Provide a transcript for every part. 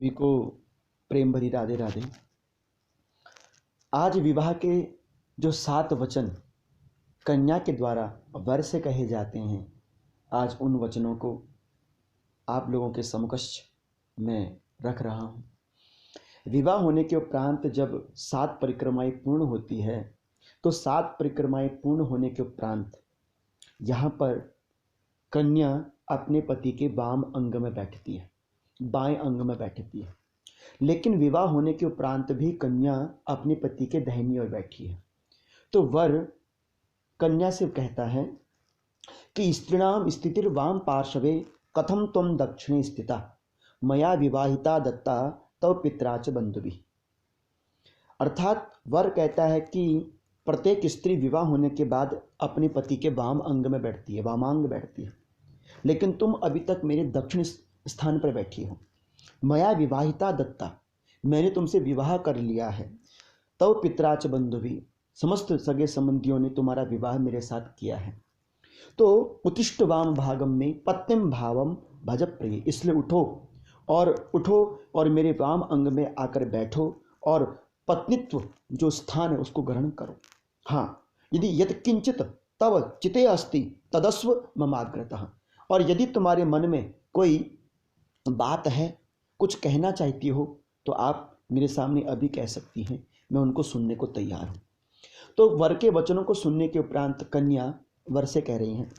सभी को प्रेम भरी राधे राधे। आज विवाह के जो 7 वचन कन्या के द्वारा वर से कहे जाते हैं, आज उन वचनों को आप लोगों के समकक्ष में रख रहा हूँ। विवाह होने के उपरांत जब 7 परिक्रमाएं पूर्ण होती है, तो 7 परिक्रमाएं पूर्ण होने के उपरांत यहाँ पर कन्या अपने पति के वाम अंग में बैठती है, बाएं अंग में बैठती है। लेकिन विवाह होने के उपरांत भी कन्या अपने पति के दाहिनी ओर बैठी है। तो वर कन्या से कहता है कि स्त्रीणाम स्थितिर्वाम पार्श्वे कथम त्वं दक्षिणे स्थिता मया विवाहिता दत्ता तव पितराच बंधुभिः। अर्थात वर कहता है कि प्रत्येक स्त्री विवाह होने के बाद अपने पति के वाम अंग में बैठती है, वामांग बैठती है, लेकिन तुम अभी तक मेरे दक्षिण स्थान पर बैठी हो। मया विवाहिता दत्ता, मैंने तुमसे विवाह कर लिया है। तव पितराच बंधुभिः, समस्त सगे संबंधियों ने तुम्हारा विवाह मेरे साथ किया है। तो उत्तिष्ठ वाम भागम में पत्निम भावम भज प्रिय, इसलिए उठो और मेरे वाम अंग में आकर बैठो और पत्नित्व जो स्थान है उसको ग्रहण करो। हाँ, यदि यत्किंचित तव चिते अस्ति तदस्व ममाग्रतः, और यदि तुम्हारे मन में कोई बात है, कुछ कहना चाहती हो, तो आप मेरे सामने अभी कह सकती हैं, मैं उनको सुनने को तैयार हूँ। तो वर के वचनों को सुनने के उपरांत कन्या वर से कह रही हैं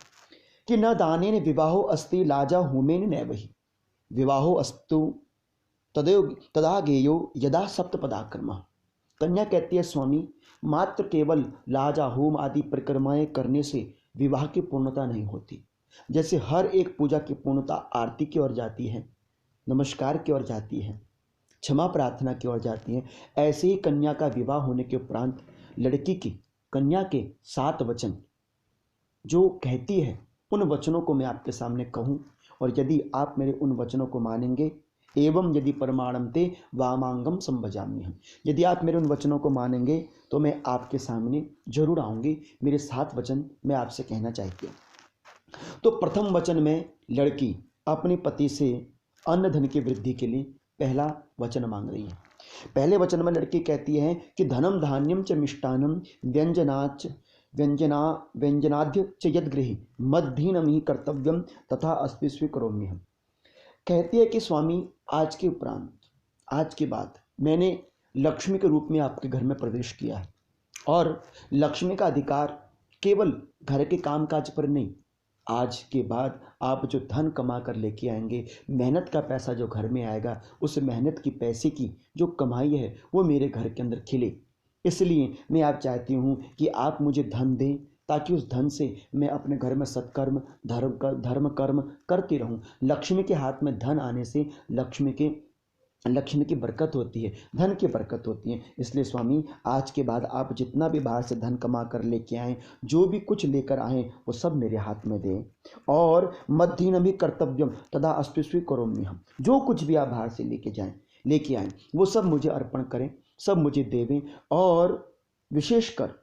कि न दानेन विवाहो अस्ति लाजा होमेन नैवहि विवाहो अस्तु तदा गेयो यदा सप्तपदाक्रम। कन्या कहती है, स्वामी, मात्र केवल लाजा होम आदि परिक्रमाएं करने से विवाह की पूर्णता नहीं होती। जैसे हर एक पूजा की पूर्णता आरती की ओर जाती है, नमस्कार की ओर जाती है, क्षमा प्रार्थना की ओर जाती है, ऐसे ही कन्या का विवाह होने के उपरांत लड़की की कन्या के 7 वचन जो कहती है, उन वचनों को मैं आपके सामने कहूँ, और यदि आप मेरे उन वचनों को मानेंगे, एवं यदि परमाणम ते वामांगम संभजाम्य हम, यदि आप मेरे उन वचनों को मानेंगे तो मैं आपके सामने जरूर आऊँगी। मेरे 7 वचन मैं आपसे कहना चाहती हूँ। तो प्रथम वचन में लड़की अपने पति से अन्न धन की वृद्धि के लिए पहला वचन मांग रही है। पहले वचन में लड़की कहती है कि धनम धान्यम च मिष्टान्नम व्यंजनाद्य च यद्गृही मद्धीनम ही कर्तव्यम तथा अस्ति स्वीकरोम्यहम्। कहती है कि स्वामी, आज के उपरांत, आज के बाद मैंने लक्ष्मी के रूप में आपके घर में प्रवेश किया है, और लक्ष्मी का अधिकार केवल घर के कामकाज पर नहीं, आज के बाद आप जो धन कमा कर लेके आएंगे, मेहनत का पैसा जो घर में आएगा, उस मेहनत की पैसे की जो कमाई है वो मेरे घर के अंदर खिले। इसलिए मैं आप चाहती हूँ कि आप मुझे धन दें, ताकि उस धन से मैं अपने घर में सत्कर्म धर्म कर्म करती रहूँ। लक्ष्मी के हाथ में धन आने से लक्ष्मी की बरकत होती है, धन की बरकत होती है। इसलिए स्वामी, आज के बाद आप जितना भी बाहर से धन कमा कर लेके आएँ, जो भी कुछ लेकर आएँ, वो सब मेरे हाथ में दें। और मद्धीन भी कर्तव्यम तदा अस्तु स्वीकरोम्यहम्, जो कुछ भी आप बाहर से लेके आएँ, वो सब मुझे अर्पण करें, सब मुझे देवें। और विशेषकर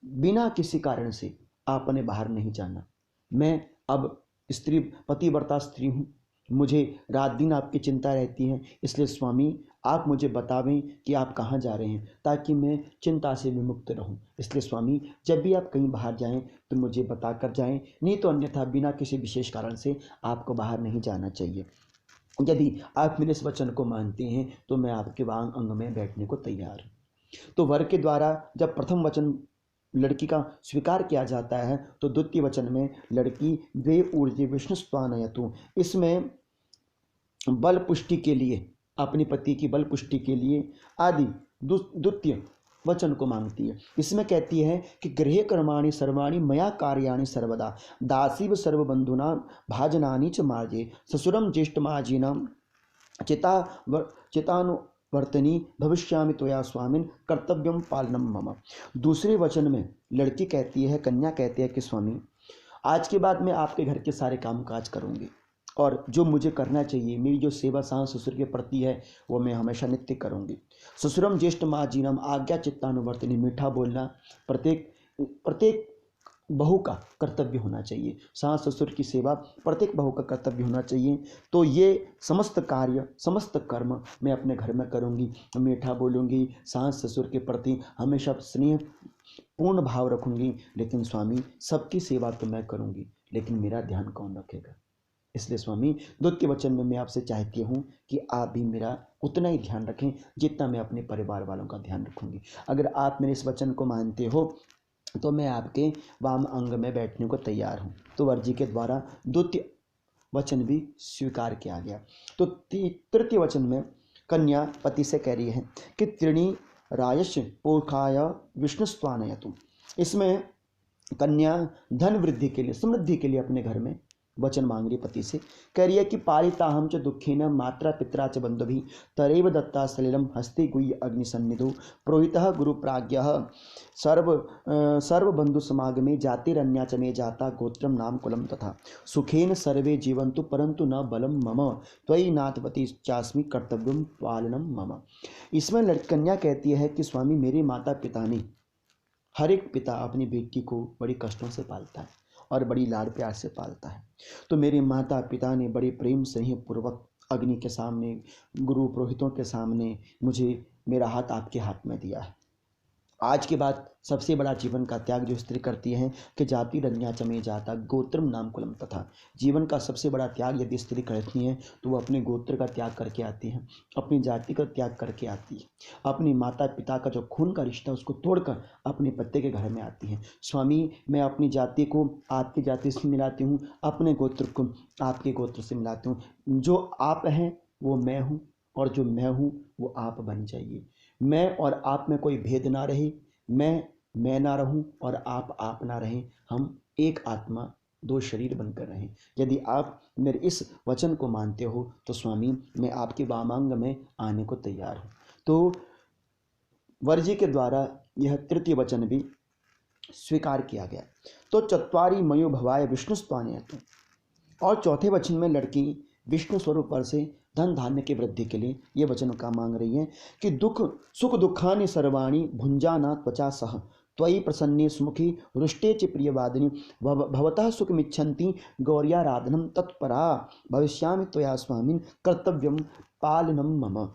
बिना किसी कारण से आपने बाहर नहीं जाना। मैं अब पतिव्रता स्त्री हूँ, मुझे रात दिन आपकी चिंता रहती है। इसलिए स्वामी, आप मुझे बतावें कि आप कहाँ जा रहे हैं, ताकि मैं चिंता से विमुक्त रहूं। इसलिए स्वामी, जब भी आप कहीं बाहर जाएं तो मुझे बता कर जाएं, नहीं तो अन्यथा बिना किसी विशेष कारण से आपको बाहर नहीं जाना चाहिए। यदि आप मेरे इस वचन को मानते हैं तो मैं आपके वांग अंग में बैठने को तैयार हूँ। तो वर के द्वारा जब प्रथम वचन लड़की का स्वीकार किया जाता है, तो द्वितीय वचन में लड़की वे ऊर्जे विष्णुस्त्वानयतु, इसमें बल पुष्टि के लिए, अपने पति की बल पुष्टि के लिए आदि द्वितीय वचन को मांगती है। इसमें कहती है कि गृहे कर्माणि सर्वाणि मया कार्याणि सर्वदा दासीव सर्वबंधुना भाजनानि च मार्जे ससुरम ज्येष्ठमाजीनाम चितानुवर्तनी भविष्यामि त्वया स्वामिन कर्तव्यम पालनम मम। दूसरे वचन में लड़की कहती है, कन्या कहती है कि स्वामी, आज के बाद मैं आपके घर के सारे काम काज करूँगी, और जो मुझे करना चाहिए, मेरी जो सेवा सास ससुर के प्रति है, वो मैं हमेशा नित्य करूँगी। ससुरम ज्येष्ठ माँ जीनम आज्ञा चित्तानुवर्तनी, मीठा बोलना, प्रत्येक बहू का कर्तव्य होना चाहिए, सास ससुर की सेवा प्रत्येक बहू का कर्तव्य होना चाहिए। तो ये समस्त कार्य समस्त कर्म मैं अपने घर में करूँगी, मीठा बोलूँगी, सास ससुर के प्रति हमेशा स्नेह पूर्ण भाव रखूँगी। लेकिन स्वामी सबकी सेवा तो मैं करूँगी, लेकिन मेरा ध्यान कौन रखेगा? इसलिए स्वामी द्वितीय वचन में मैं आपसे चाहती हूँ कि आप भी मेरा उतना ही ध्यान रखें जितना मैं अपने परिवार वालों का ध्यान रखूँगी। अगर आप मेरे इस वचन को मानते हो तो मैं आपके वाम अंग में बैठने को तैयार हूँ। तो वर जी के द्वारा द्वितीय वचन भी स्वीकार किया गया। तो तृतीय वचन में कन्या पति से कह रही है कि त्रीणी रायश पोखाय विष्णुस्त्वानयतु। इसमें कन्या धन वृद्धि के लिए, समृद्धि के लिए अपने घर में वचन मांग रही पति से। कह रही है कि पालिताहम च दुखेन मात्रा पित्रा च बंधुभिः तरेव दत्ता सलिलम हस्ते गुह्य अग्निसन्निधौ प्रोहितः गुरु प्राज्ञः सर्व बंधु समागमे जातिरन्या च मे जाता गोत्रम नाम कुलम तथा सुखेन सर्वे जीवन्तु परंतु न बलम मम त्वयि नाथपति चास्मि कर्तव्यम पालनम मम। इसमें कन्या कहती है कि स्वामी मेरे माता पिता ने, हर एक पिता अपनी बेटी को बड़ी कष्टों से पालता है और बड़ी लाड़ प्यार से पालता है। तो मेरे माता पिता ने बड़े प्रेम स्नेह पूर्वक अग्नि के सामने, गुरु पुरोहितों के सामने मुझे मेरा हाथ आपके हाथ में दिया है। आज के बाद सबसे बड़ा जीवन का त्याग जो स्त्री करती है कि जाति रन्या चमे जाता गोत्रम नाम कुलम तथा। जीवन का सबसे बड़ा त्याग यदि स्त्री करती है तो वो अपने गोत्र का त्याग करके आती है, अपनी जाति का त्याग करके आती है, अपनी माता पिता का जो खून का रिश्ता उसको तोड़कर अपने पति के घर में आती है। स्वामी मैं अपनी जाति को आपकी जाति से मिलाती हूँ, अपने गोत्र को आपके गोत्र से मिलाती हूँ। जो आप हैं वो मैं हूँ और जो मैं हूँ वो आप बन जाइए। मैं और आप में कोई भेद ना रहे, मैं ना रहूं और आप ना रहें, हम एक आत्मा दो शरीर बनकर रहें। यदि आप मेरे इस वचन को मानते हो तो स्वामी मैं आपके वामांग में आने को तैयार हूँ। तो वर्जी के द्वारा यह तृतीय वचन भी स्वीकार किया गया। तो चत्वारी मयो भवाय विष्णुस्त्वानयतु। और चौथे वचन में लड़की विष्णु स्वरूप पर से धन धान्य की वृद्धि के लिए ये वचन का मांग रही है कि सुख दुखानि सर्वाणि भुंजाना त्वचा सह त्वयि प्रसन्ने सुमुखी रुष्टे च प्रियवादिनी भवतः सुखमिच्छन्ति गौर्याराधनम तत्परा भविष्यामि त्वया स्वामिन् कर्तव्यम पालनम मम।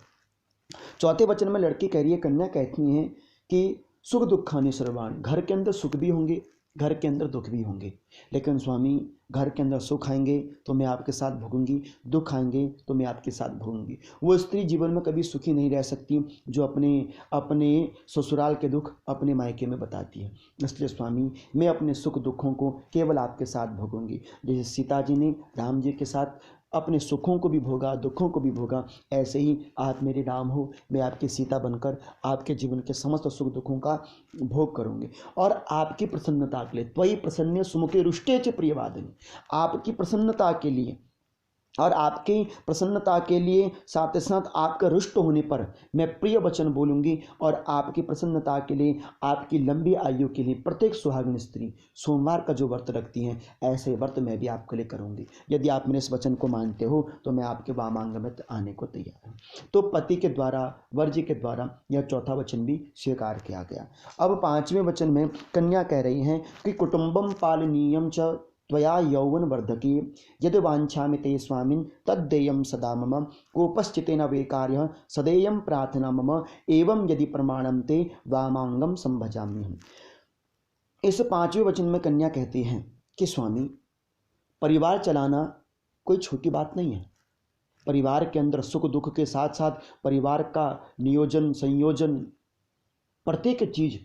चौथे वचन में लड़की कह रही है, कन्या कहती है कि सुख दुखानि सर्वाणि, घर के अंदर सुख भी होंगे, घर के अंदर दुख भी होंगे, लेकिन स्वामी घर के अंदर सुख आएंगे तो मैं आपके साथ भोगूंगी, दुख आएंगे तो मैं आपके साथ भोगूंगी। वो स्त्री जीवन में कभी सुखी नहीं रह सकती जो अपने ससुराल के दुख अपने मायके में बताती है। इसलिए स्वामी मैं अपने सुख दुखों को केवल आपके साथ भोगूंगी। जैसे सीता जी ने राम जी के साथ अपने सुखों को भी भोगा, दुखों को भी भोगा, ऐसे ही आप मेरे राम हो, मैं आपकी सीता बनकर आपके जीवन के समस्त सुख दुखों का भोग करूंगी। और आपकी प्रसन्नता के लिए त्वयि प्रसन्न सुमुखे रुष्टे च प्रियवादिनी, आपकी प्रसन्नता के लिए और आपकी प्रसन्नता के लिए साथ ही साथ आपका रुष्ट होने पर मैं प्रिय वचन बोलूँगी। और आपकी प्रसन्नता के लिए, आपकी लंबी आयु के लिए प्रत्येक सुहागिन स्त्री सोमवार का जो व्रत रखती हैं ऐसे व्रत मैं भी आपके लिए करूँगी। यदि आप मेरे इस वचन को मानते हो तो मैं आपके वामांग में आने को तैयार हूँ। तो पति के द्वारा, वर्जी के द्वारा यह चौथा वचन भी स्वीकार किया गया। अब पाँचवें वचन में कन्या कह रही हैं कि कुटुंबम पालनीयम च त्वया यौवन वर्धकी यदि वांछामि ते स्वामिन् तद्देयं सदा मम कोपश्चितेन वेकार्यः सदेयं प्रार्थना मम एवं यदि प्रमाणं ते वामांगम संभजामि। इस पांचवें वचन में कन्या कहती हैं कि स्वामी परिवार चलाना कोई छोटी बात नहीं है। परिवार के अंदर सुख दुख के साथ साथ परिवार का नियोजन संयोजन प्रत्येक चीज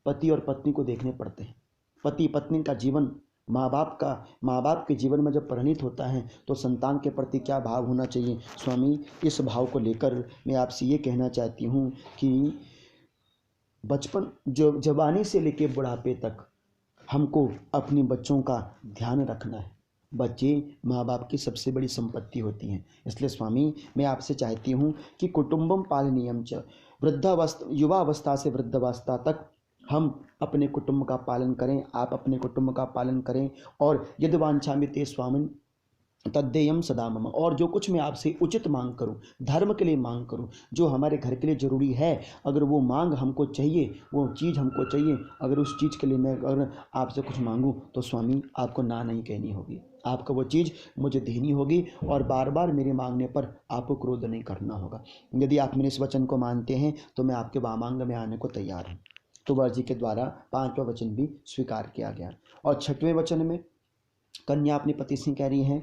पति और पत्नी को देखने पड़ते हैं। पति पत्नी का जीवन माँ बाप के जीवन में जब परिणित होता है तो संतान के प्रति क्या भाव होना चाहिए। स्वामी इस भाव को लेकर मैं आपसे ये कहना चाहती हूँ कि बचपन जो जवानी से लेकर बुढ़ापे तक हमको अपने बच्चों का ध्यान रखना है। बच्चे माँ बाप की सबसे बड़ी संपत्ति होती हैं। इसलिए स्वामी मैं आपसे चाहती हूँ कि कुटुंबम पालनीयम च वृद्धावस्था, युवावस्था से वृद्धावस्था तक हम अपने कुटुंब का पालन करें, आप अपने कुटुंब का पालन करें। और यदि वांछामि ते स्वामिन्, तद्देयम सदा मम, और जो कुछ मैं आपसे उचित मांग करूं, धर्म के लिए मांग करूं, जो हमारे घर के लिए ज़रूरी है, अगर वो मांग हमको चाहिए, वो चीज़ हमको चाहिए, अगर उस चीज़ के लिए मैं अगर आपसे कुछ मांगूं तो स्वामी आपको ना नहीं कहनी होगी, आपको वो चीज़ मुझे देनी होगी, और बार बार मेरे मांगने पर आपको क्रोध नहीं करना होगा। यदि आप मेरे इस वचन को मानते हैं तो मैं आपके वामांग में आने को तैयार हूँ। तो वर जी के द्वारा पांचवा वचन भी स्वीकार किया गया। और छठवें वचन में कन्या अपने पति से कह रही है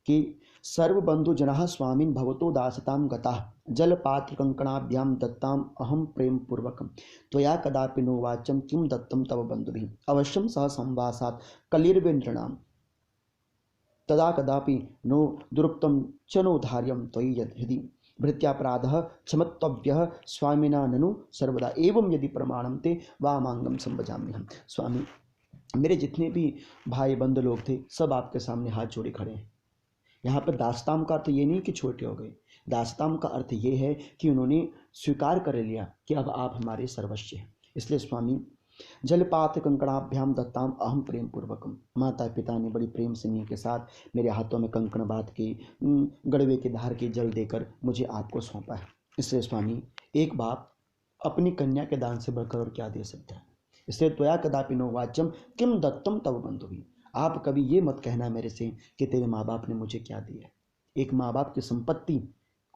कि सर्वबंधु जनः स्वामिन् भवतो दासतां गताः जलपात्र कंकणाभ्याम दत्ताम अहम प्रेम पूर्वकम त्वया कदापि नो वाच्यम किम दत्तम तव बंधुभिः अवश्यम सह संवासात् कलिर्वेन्द्रणाम तदा कदापि नो दुरुक्तम च नो धार्यम त्वयि यदि भृत्यापराधः क्षमत्तव्यः स्वामिना ननु सर्वदा एवं यदि प्रमाणम ते वामांगम संभजाम्यहम्। स्वामी, मेरे जितने भी भाई बंधु लोग थे सब आपके सामने हाथ जोड़े खड़े हैं। यहाँ पर दास्ताम का अर्थ ये नहीं कि छोटे हो गए, दास्ताम का अर्थ ये है कि उन्होंने स्वीकार कर लिया कि अब आप हमारे सर्वस्व हैं। इसलिए स्वामी, जलपात कंकणाभ्याम दत्ताम अहम प्रेम पूर्वकम, माता पिता ने बड़ी प्रेम स्नेह के साथ मेरे हाथों में कंकण बांध के गड़वे के धार के जल देकर मुझे आपको सौंपा है। इसलिए स्वामी, एक बाप अपनी कन्या के दान से बढ़कर और क्या दे सकता है। इसलिए त्वया कदापि नो वाच्यम किम दत्तम तव बंधुभिः, आप कभी ये मत कहना मेरे से कि तेरे माँ बाप ने मुझे क्या दिया। एक माँ बाप की संपत्ति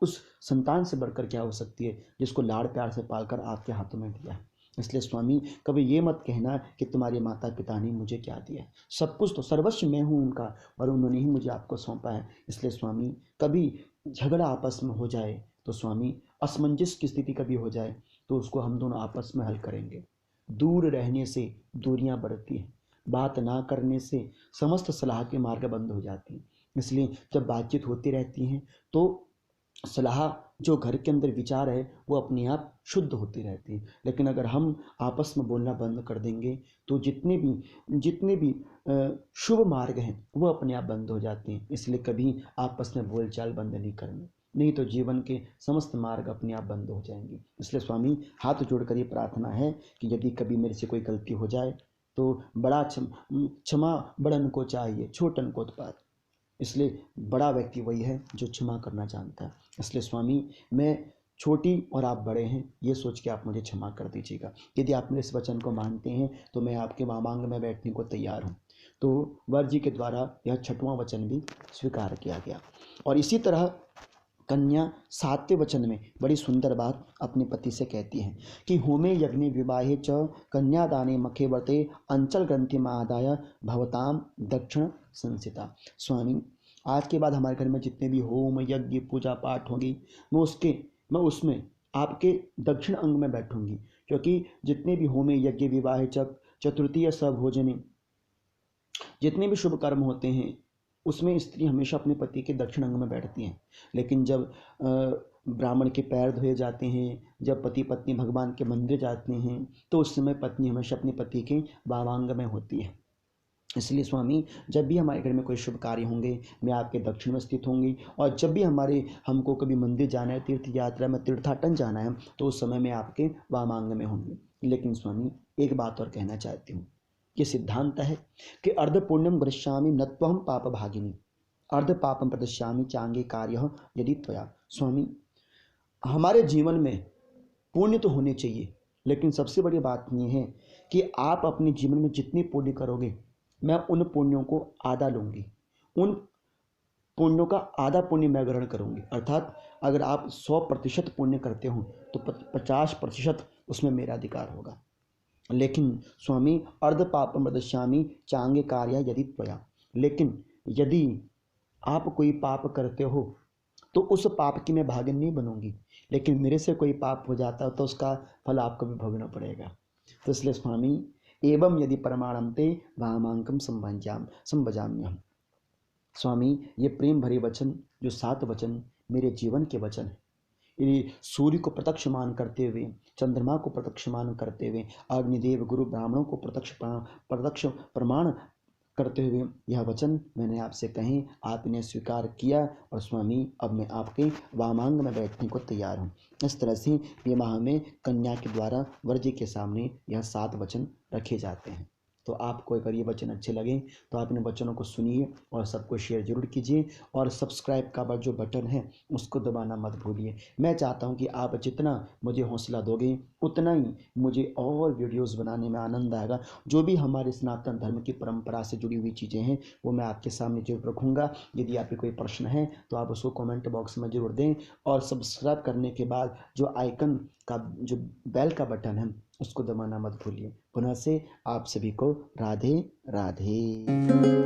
उस संतान से बढ़कर क्या हो सकती है जिसको लाड़ प्यार से पालकर आपके हाथों में दिया है। इसलिए स्वामी, कभी ये मत कहना कि तुम्हारे माता पिता ने मुझे क्या दिया। सब कुछ तो सर्वस्व मैं हूँ उनका, और उन्होंने ही मुझे आपको सौंपा है। इसलिए स्वामी, कभी झगड़ा आपस में हो जाए तो स्वामी, असमंजस की स्थिति कभी हो जाए तो उसको हम दोनों आपस में हल करेंगे। दूर रहने से दूरियां बढ़ती हैं, बात ना करने से समस्त सलाह के मार्ग बंद हो जाते हैं। इसलिए जब बातचीत होती रहती हैं तो सलाह, जो घर के अंदर विचार है वो अपने आप शुद्ध होती रहती है। लेकिन अगर हम आपस में बोलना बंद कर देंगे तो जितने भी शुभ मार्ग हैं वो अपने आप बंद हो जाते हैं। इसलिए कभी आपस में बोलचाल बंद नहीं करनी, नहीं तो जीवन के समस्त मार्ग अपने आप बंद हो जाएंगे। इसलिए स्वामी, हाथ जोड़कर ये प्रार्थना है कि यदि कभी मेरे से कोई गलती हो जाए तो बड़ा क्षमा बड़न को चाहिए, छोटन को उत्पात। इसलिए बड़ा व्यक्ति वही है जो क्षमा करना जानता है। इसलिए स्वामी, मैं छोटी और आप बड़े हैं ये सोच के आप मुझे क्षमा कर दीजिएगा। यदि आप मेरे इस वचन को मानते हैं तो मैं आपके वामांग में बैठने को तैयार हूँ। तो वर जी के द्वारा यह छठवां वचन भी स्वीकार किया गया। और इसी तरह कन्या सातवें वचन में बड़ी सुंदर बात अपने पति से कहती है कि होमे यज्ञ विवाहे च कन्यादाने मखे वर्ते अंचल ग्रंथि आदाय भवताम दक्षिण संसिता। स्वामी, आज के बाद हमारे घर में जितने भी होम यज्ञ पूजा पाठ होगी मैं उसमें आपके दक्षिण अंग में बैठूंगी, क्योंकि जितने भी होमे यज्ञ विवाह चतुर्थीय सभोजने, जितने भी शुभ कर्म होते हैं उसमें स्त्री हमेशा अपने पति के दक्षिण अंग में बैठती हैं। लेकिन जब ब्राह्मण के पैर धोए जाते हैं, जब पति पत्नी भगवान के मंदिर जाते हैं, तो उस समय पत्नी हमेशा अपने पति के वामांग में होती है। इसलिए स्वामी, जब भी हमारे घर में कोई शुभ कार्य होंगे मैं आपके दक्षिण में स्थित होंगी, और जब भी हमको कभी मंदिर जाना है, तीर्थ यात्रा में तीर्थाटन जाना है, तो उस समय मैं आपके वामांग में होंगी। लेकिन स्वामी, एक बात और कहना चाहती हूँ, ये सिद्धांत है कि अर्ध पुण्यम वृश्यामि न त्वहं पाप भागिनी अर्ध पापम प्रदश्यामि चांगे कार्य यदि त्वया। स्वामी, हमारे जीवन में पुण्य तो होने चाहिए, लेकिन सबसे बड़ी बात यह है कि आप अपने जीवन में जितनी पुण्य करोगे मैं उन पुण्यों को आधा लूँगी, उन पुण्यों का आधा पुण्य मैं ग्रहण करूँगी। अर्थात अगर आप 100% पुण्य करते हो तो 50% उसमें मेरा अधिकार होगा। लेकिन स्वामी, अर्ध पापम प्रदश्यामि चांगे कार्य यदि त्वया, लेकिन यदि आप कोई पाप करते हो तो उस पाप की मैं भागिन नहीं बनूंगी, लेकिन मेरे से कोई पाप हो जाता है तो उसका फल आपको भी भोगना पड़ेगा। तो इसलिए स्वामी, एवं यदि प्रमाणम ते वामांकम संभजाम्यहम्। स्वामी, ये प्रेम भरे वचन, जो 7 वचन मेरे जीवन के वचन हैं, ये सूर्य को प्रत्यक्ष मान करते हुए, चंद्रमा को प्रत्यक्ष मान करते हुए, अग्निदेव गुरु ब्राह्मणों को प्रत्यक्ष प्रमाण करते हुए यह वचन मैंने आपसे कहे, आपने स्वीकार किया, और स्वामी, अब मैं आपके वामांग में बैठने को तैयार हूँ। इस तरह से विवाह में कन्या के द्वारा वर जी के सामने यह 7 वचन रखे जाते हैं। तो आपको अगर ये वचन अच्छे लगें तो आप इन वचनों को सुनिए और सबको शेयर जरूर कीजिए, और सब्सक्राइब का जो बटन है उसको दबाना मत भूलिए। मैं चाहता हूँ कि आप जितना मुझे हौसला दोगे उतना ही मुझे और वीडियोस बनाने में आनंद आएगा। जो भी हमारे सनातन धर्म की परंपरा से जुड़ी हुई चीज़ें हैं वो मैं आपके सामने जरूर रखूँगा। यदि आपके कोई प्रश्न है तो आप उसको कमेंट बॉक्स में जरूर दें, और सब्सक्राइब करने के बाद जो आइकन का जो बेल का बटन है उसको दबाना मत भूलिए। पुनः से आप सभी को राधे राधे।